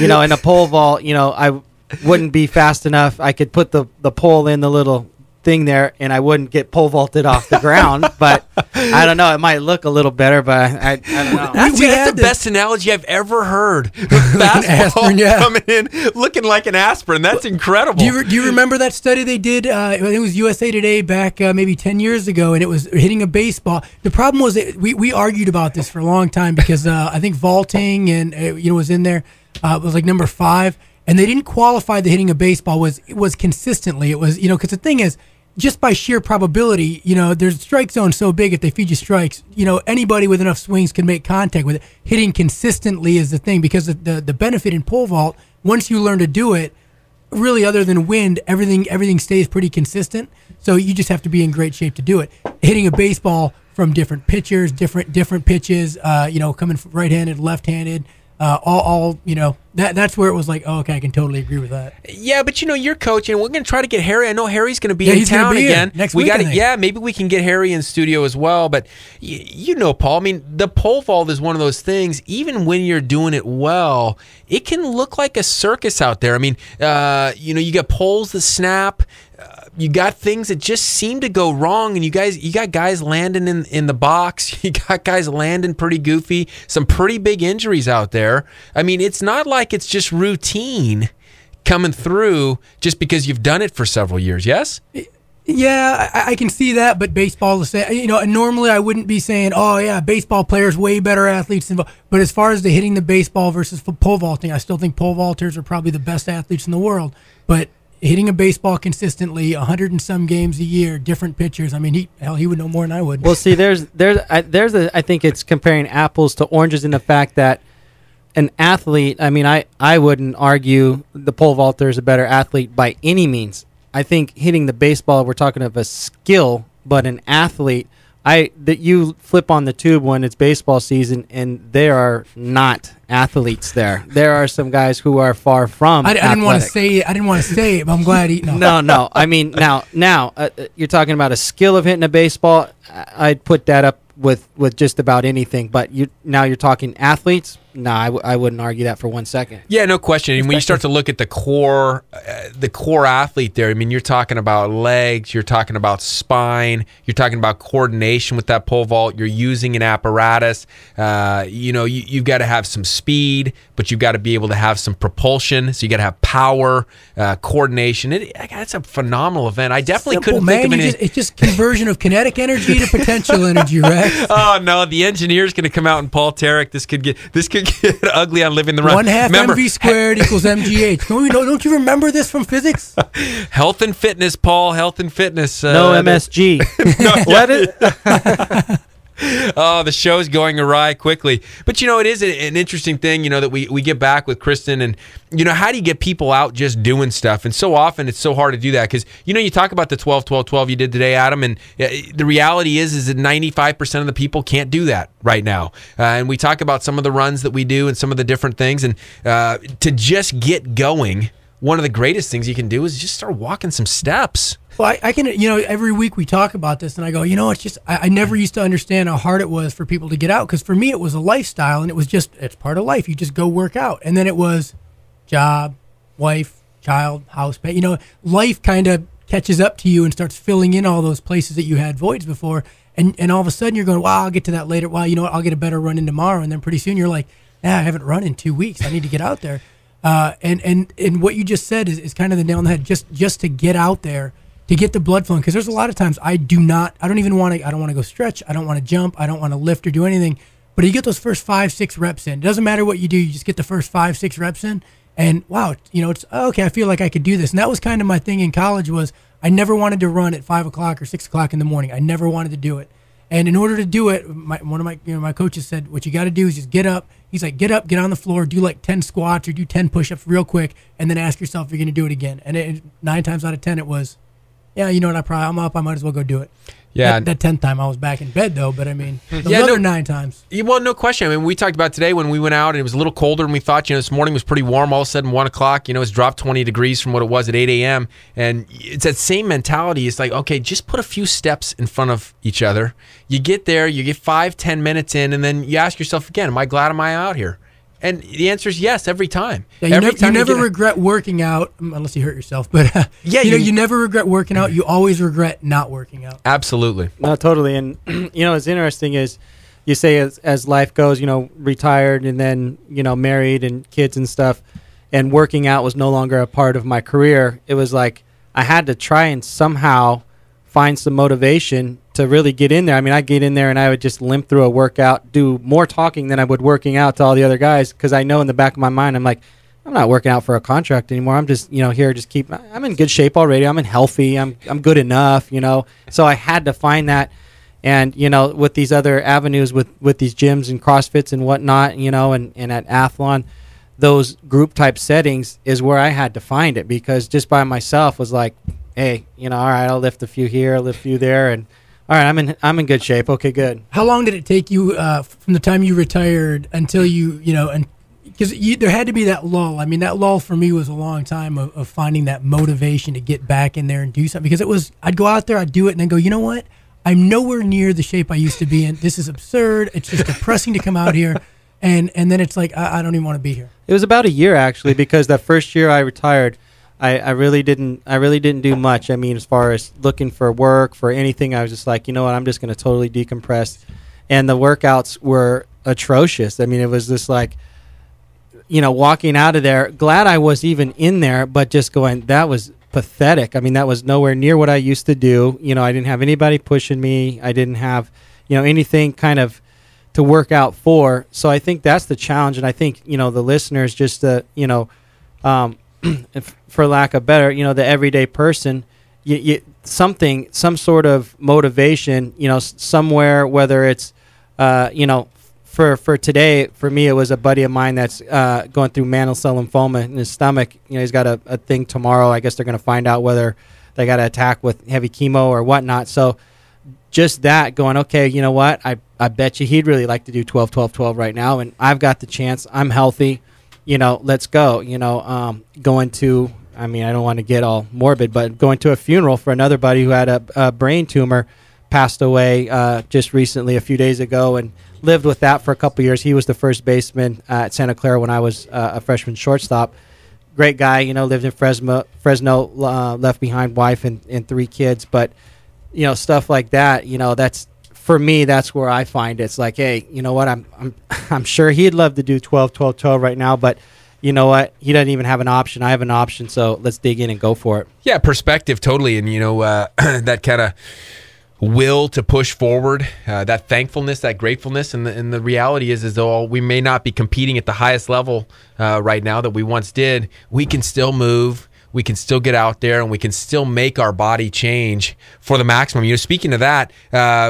you know, in a pole vault, you know, I wouldn't be fast enough. I could put the pole in the little thing there, and I wouldn't get pole vaulted off the ground. But I don't know. It might look a little better, but I don't know. That's the best analogy I've ever heard. Fastball coming in looking like an aspirin. That's incredible. Do you remember that study they did? It was USA Today back maybe 10 years ago, and it was hitting a baseball. The problem was that we argued about this for a long time because I think vaulting and was in there. It was like number 5. And they didn't qualify the hitting a baseball was consistently. It was, because the thing is, just by sheer probability, there's strike zone so big if they feed you strikes, anybody with enough swings can make contact with it. Hitting consistently is the thing, because the benefit in pole vault, once you learn to do it, really other than wind, everything stays pretty consistent. So you just have to be in great shape to do it. Hitting a baseball from different pitchers, different pitches, coming right-handed, left-handed, that's where it was like, oh, okay, I can totally agree with that. Yeah, but you're coaching. We're going to try to get Harry. I know Harry's going to be in town again next week. Yeah, maybe we can get Harry in studio as well. But Paul, I mean, the pole vault is one of those things. Even when you're doing it well, it can look like a circus out there. I mean, you got poles that snap. You got things that just seem to go wrong, and you got guys landing in the box. You got guys landing pretty goofy. Some pretty big injuries out there. I mean, it's not like it's just routine coming through just because you've done it for several years. Yes. Yeah, I can see that, but baseball is saying, normally I wouldn't be saying, oh yeah, baseball players way better athletes than, but as far as the hitting the baseball versus pole vaulting, I still think pole vaulters are probably the best athletes in the world, but hitting a baseball consistently, 100 and some games a year, different pitchers. I mean, he would know more than I would. Well, see, I think it's comparing apples to oranges in the fact that an athlete, I mean, I wouldn't argue the pole vaulter is a better athlete by any means. I think hitting the baseball, we're talking of a skill, but an athlete, that you flip on the tube when it's baseball season, and there are not athletes there. There are some guys who are far from. I didn't want to say it, but I'm glad he. No. I mean, now, you're talking about a skill of hitting a baseball. I'd put that up with just about anything. But you're talking athletes. No, I wouldn't argue that for 1 second. Yeah, no question. And when you start to look at the core athlete there, I mean, you're talking about legs, you're talking about spine, you're talking about coordination with that pole vault. You're using an apparatus. You've got to have some speed, but you've got to be able to have some propulsion. So you got to have power, coordination. It's a phenomenal event. I definitely couldn't think of anything. It's just conversion of kinetic energy to potential energy, right? Oh no, the engineer's going to come out and Paul Tarek. This could get ugly on Living the Run. 1/2 mv squared equals mgh. Don't you remember this from physics? Health and fitness, Paul. Health and fitness. No MSG. Let it. Oh, the show's going awry quickly. But, it is an interesting thing, that we get back with Kristin. And, how do you get people out just doing stuff? And so often it's so hard to do that because, you talk about the 12-12-12 you did today, Adam, and the reality is that 95% of the people can't do that right now. And we talk about some of the runs that we do and some of the different things. And to just get going, one of the greatest things you can do is just start walking some steps. Well, I can, every week we talk about this, and I go, it's just, I never used to understand how hard it was for people to get out, because for me it was a lifestyle, and it's part of life. You just go work out. And then it was job, wife, child, house, pay. Life kind of catches up to you and starts filling in all those places that you had voids before. And all of a sudden you're going, wow, I'll get to that later. Well, I'll get a better run in tomorrow. And then pretty soon you're like, I haven't run in 2 weeks. I need to get out there. And what you just said is kind of the nail on the head. Just to get out there, to get the blood flowing, because there's a lot of times I don't want to go stretch, I don't want to jump, I don't want to lift or do anything, but you get those first 5-6 reps in. It doesn't matter what you do, you just get the first 5-6 reps in, and wow, it's okay, I feel like I could do this. And that was kind of my thing in college, was I never wanted to run at 5 o'clock or 6 o'clock in the morning. I never wanted to do it. And in order to do it, one of my coaches said, what you got to do is just get up. He's like, get up, get on the floor, do like 10 squats or do 10 push-ups real quick, and then ask yourself if you're going to do it again. And 9 times out of 10 it was, yeah, I'm up, I might as well go do it. Yeah, that 10th time I was back in bed though, but I mean, the other 9 times. Well, no question. I mean, we talked about today when we went out and it was a little colder than we thought. This morning was pretty warm. All of a sudden, 1 o'clock, it's dropped 20 degrees from what it was at 8 a.m. And it's that same mentality. It's like, okay, just put a few steps in front of each other. You get there, you get 5-10 minutes in, and then you ask yourself again, am I glad I'm out here? And the answer is yes every time. Yeah, you never regret working out unless you hurt yourself. But you never regret working out. You always regret not working out. Absolutely. No, totally. And what's interesting is you say as life goes, retired and then married and kids and stuff, and working out was no longer a part of my career. It was like I had to try and somehow find some motivation to really get in there. I mean, I'd get in there and I would just limp through a workout, do more talking than I would working out to all the other guys, because I know in the back of my mind, I'm like, I'm not working out for a contract anymore. I'm just, here, I'm in good shape already. I'm healthy. I'm good enough, So I had to find that. And, with these other avenues, with these gyms and CrossFits and whatnot, and at Athlon, those group type settings is where I had to find it, because just by myself was like, hey, all right, I'll lift a few here, I'll lift a few there. And all right, I'm in good shape. Okay, good. How long did it take you from the time you retired until because there had to be that lull. I mean, that lull for me was a long time of finding that motivation to get back in there and do something. Because I'd go out there, I'd do it, and then go, you know what? I'm nowhere near the shape I used to be in. This is absurd. It's just depressing to come out here. And then it's like, I don't even want to be here. It was about a year, actually, because that first year I retired, I really didn't do much. I mean, as far as looking for work, for anything, I was just like, you know what, I'm just going to totally decompress. And the workouts were atrocious. I mean, it was just like, walking out of there, glad I was even in there, but just going, that was pathetic. I mean, that was nowhere near what I used to do. I didn't have anybody pushing me. I didn't have, anything kind of to work out for. So I think that's the challenge. And I think, the listeners just, for lack of better, the everyday person, some sort of motivation, somewhere, whether it's, for today, for me, it was a buddy of mine that's going through mantle cell lymphoma in his stomach. He's got a thing tomorrow. I guess they're going to find out whether they got to attack with heavy chemo or whatnot. So just that, going, okay, you know what? I bet you he'd really like to do 12-12-12 right now, and I've got the chance. I'm healthy. Let's go. Going to, I mean, I don't want to get all morbid, but going to a funeral for another buddy who had a brain tumor, passed away just recently, a few days ago, and lived with that for a couple years. He was the first baseman at Santa Clara when I was a freshman shortstop. Great guy, lived in Fresno, left behind wife and 3 kids. But, stuff like that, that's, for me, that's where I find it. It's like, hey, you know what, I'm sure he'd love to do 12-12-12 right now, but you know what, he doesn't even have an option. I have an option, so let's dig in and go for it. Yeah, perspective, totally. And, that kind of will to push forward, that thankfulness, that gratefulness, and the reality is though we may not be competing at the highest level right now that we once did, we can still move, we can still get out there, and we can still make our body change for the maximum. Speaking of that,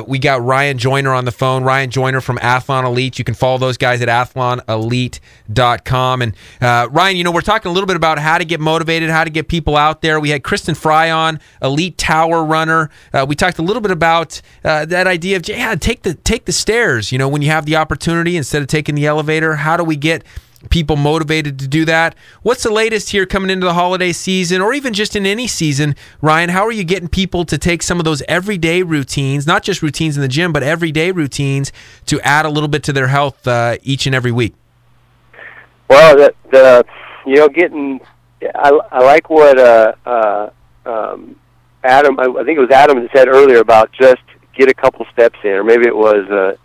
we got Ryan Joyner on the phone. Ryan Joyner from Athlon Elite. You can follow those guys at athlonelite.com. And Ryan, we're talking a little bit about how to get motivated, how to get people out there. We had Kristin Frey on, elite tower runner. We talked a little bit about that idea of, take the stairs. When you have the opportunity instead of taking the elevator, how do we get people motivated to do that? What's the latest here coming into the holiday season, or even just in any season, Ryan? How are you getting people to take some of those everyday routines, not just routines in the gym, but everyday routines, to add a little bit to their health each and every week? Well, I like what Adam, I think it was Adam that said earlier about just get a couple steps in, or maybe it was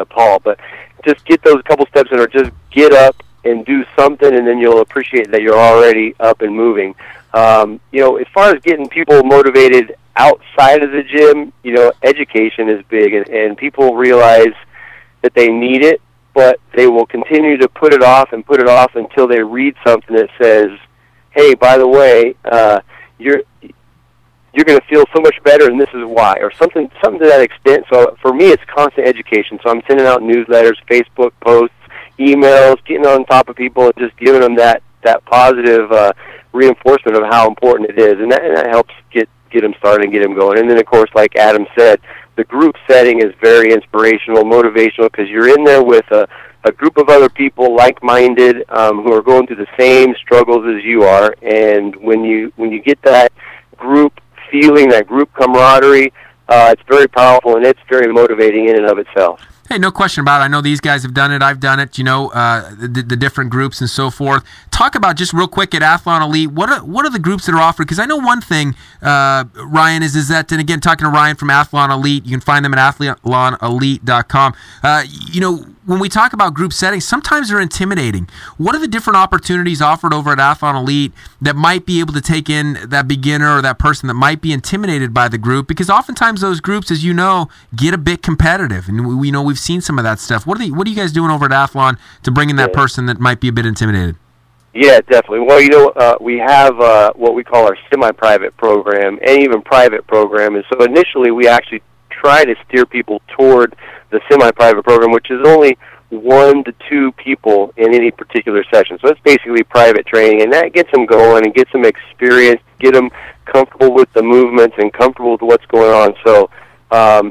Paul, but just get those couple steps in, or just get up and do something, and then you'll appreciate that you're already up and moving. As far as getting people motivated outside of the gym, education is big, and people realize that they need it, but they will continue to put it off until they read something that says, hey, by the way, you're going to feel so much better, and this is why, or something to that extent. So for me, it's constant education. So I'm sending out newsletters, Facebook posts, emails, getting on top of people, and just giving them that positive reinforcement of how important it is, and that helps get them started and get them going. And then, of course, like Adam said, the group setting is very inspirational, motivational, because you're in there with a group of other people, like-minded, who are going through the same struggles as you are. And when you get that group feeling, that group camaraderie, it's very powerful, and it's very motivating in and of itself. Hey, no question about it. I know these guys have done it. I've done it, the different groups and so forth. Talk about, just real quick, at Athlon Elite, what are the groups that are offered? Because I know one thing, Ryan, is that, and again, talking to Ryan from Athlon Elite, you can find them at athlonelite.com. When we talk about group settings, sometimes they're intimidating. What are the different opportunities offered over at Athlon Elite that might be able to take in that beginner or that person that might be intimidated by the group? Because oftentimes those groups, as you know, get a bit competitive, and we've seen some of that stuff. What are you guys doing over at Athlon to bring in that person that might be a bit intimidated? Yeah, definitely. Well, we have what we call our semi-private program and even private program. And so initially we actually try to steer people toward the semi-private program, which is only 1 to 2 people in any particular session. So it's basically private training, and that gets them going and gets them experience, get them comfortable with the movements and comfortable with what's going on. So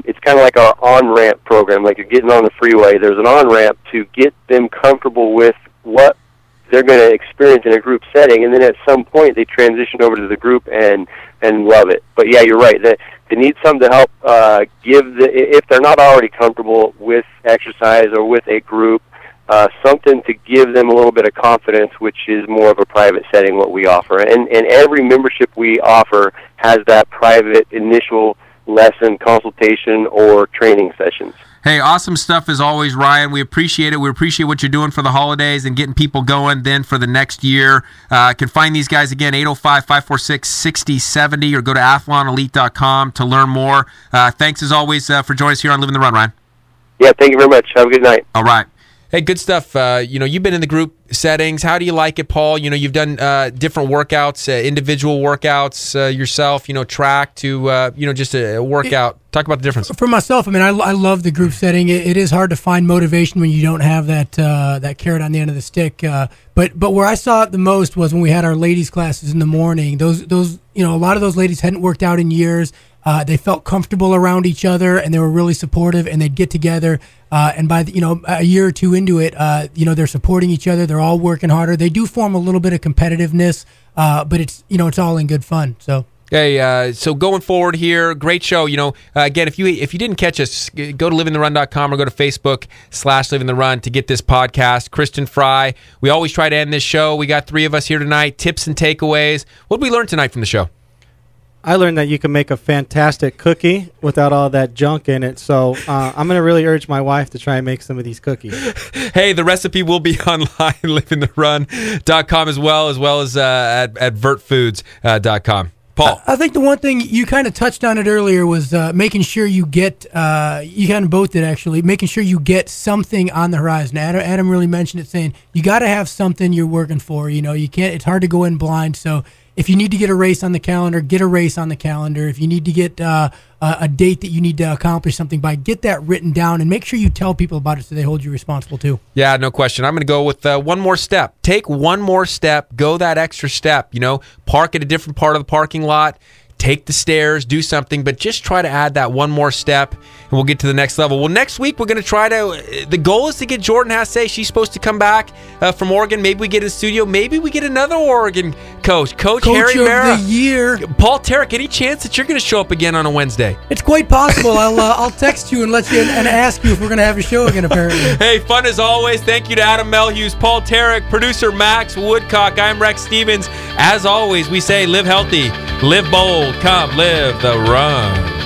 it's kind of like our on-ramp program. Like you're getting on the freeway, there's an on-ramp to get them comfortable with what they're going to experience in a group setting, and then at some point they transition over to the group and love it. But yeah, you're right. They need something to help if they're not already comfortable with exercise or with a group, something to give them a little bit of confidence, which is more of a private setting what we offer. And every membership we offer has that private initial lesson, consultation, or training sessions. Hey, awesome stuff as always, Ryan. We appreciate it. We appreciate what you're doing for the holidays and getting people going then for the next year. Can find these guys again, 805-546-6070, or go to athlonelite.com to learn more. Thanks as always for joining us here on Living the Run, Ryan. Yeah, thank you very much. Have a good night. All right. Hey, good stuff. You've been in the group settings. How do you like it, Paul? You've done different workouts, individual workouts yourself, track to, just a workout. Talk about the difference. For myself, I love the group setting. It is hard to find motivation when you don't have that carrot on the end of the stick. But where I saw it the most was when we had our ladies' classes in the morning. Those a lot of those ladies hadn't worked out in years. They felt comfortable around each other, and they were really supportive, and they'd get together. And by a year or two into it, they're supporting each other. They're all working harder. They do form a little bit of competitiveness, but it's all in good fun. So. Hey, so going forward here, great show. Again, if you didn't catch us, go to livingtherun.com or go to Facebook/livingtherun to get this podcast. Kristin Frey. We always try to end this show. We got 3 of us here tonight. Tips and takeaways. What did we learn tonight from the show? I learned that you can make a fantastic cookie without all that junk in it. So I'm going to really urge my wife to try and make some of these cookies. Hey, the recipe will be online, livingtherun.com as well as at vertfoods.com. Paul. I think the one thing you kind of touched on it earlier was making sure you get, you kind of both did actually, making sure you get something on the horizon. Adam really mentioned it, saying you got to have something you're working for. You can't, it's hard to go in blind. So if you need to get a race on the calendar, get a race on the calendar. If you need to get a date that you need to accomplish something by, get that written down and make sure you tell people about it so they hold you responsible too. Yeah, no question. I'm going to go with one more step. Take one more step. Go that extra step. Park at a different part of the parking lot. Take the stairs, do something, but just try to add that one more step, and we'll get to the next level. Well, next week, we're going to try to, the goal is to get Jordan Hasse. She's supposed to come back from Oregon. Maybe we get in the studio. Maybe we get another Oregon coach Harry Mara. Coach of the year. Paul Tarek, any chance that you're going to show up again on a Wednesday? It's quite possible. I'll text you and let you and ask you if we're going to have a show again, apparently. Hey, fun as always. Thank you to Adam Melhuse, Paul Tarek, producer Max Woodcock. I'm Rex Stevens. As always, we say live healthy, live bold, come live the run.